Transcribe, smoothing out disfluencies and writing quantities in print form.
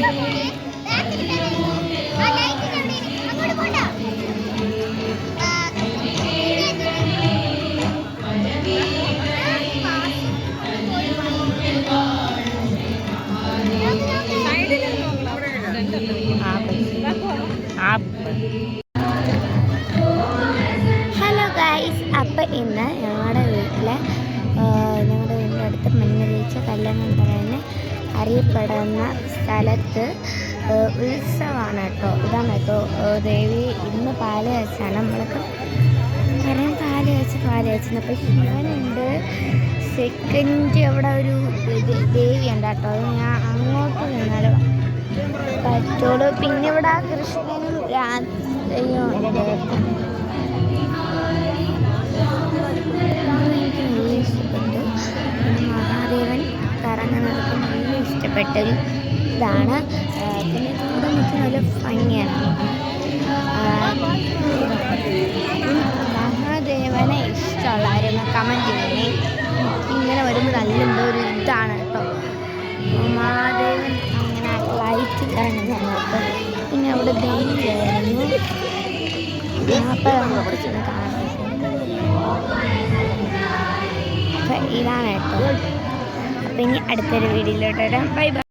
Hello guys, അപ്പം ഇന്ന് ഞങ്ങളുടെ വീട്ടിൻ്റെ അടുത്ത് മഞ്ഞളിച്ച കല്ലെന്ന് പറയുന്ന അറിയപ്പെടുന്ന സ്ഥലത്ത് ഉത്സവമാണ് കേട്ടോ. ഇതാണ് കേട്ടോ ദേവി. ഇന്ന് പാല് വെച്ചാണ് നമ്മൾക്ക് പറയാൻ പാല് വെച്ച് അപ്പോൾ ശിവനുണ്ട്. സെക്കൻഡ് അവിടെ ഒരു ദേവിയുണ്ട് കേട്ടോ. അത് ഞാൻ അങ്ങോട്ട് നിന്നാൽ പറ്റുള്ളൂ. പിന്നെ ഇവിടെ കൃഷ്ണനും രാധയും ഉണ്ട്. എനിക്ക് നല്ല ഇഷ്ടപ്പെട്ടു. പിന്നെ മഹാദേവൻ കറങ്ങി നടക്കാൻ നല്ല ഇഷ്ടപ്പെട്ടൊരു ഇതാണ്. പിന്നെ ഇവിടെ വെച്ച് നല്ല ഭംഗിയാണ്. മഹാദേവനെ ഇഷ്ടമുള്ളവരൊന്ന് കമൻറ്റ് ചെയ്യണേ. ഇങ്ങനെ വരുമ്പോൾ നല്ല എന്തോ ഒരു ഇതാണ് കേട്ടോ. മഹാദേവൻ അങ്ങനെ ലൈറ്റ് കാണുന്നുണ്ട്. പിന്നെ അവിടെ ദേവിയായിരുന്നു. അപ്പം നമുക്ക് ചെന്ന് കാണാം. അപ്പം ഇതാണ് കേട്ടോ. അപ്പം ഇനി അടുത്തൊരു വീഡിയോയിലോട്ട് വരാം. Bye bye.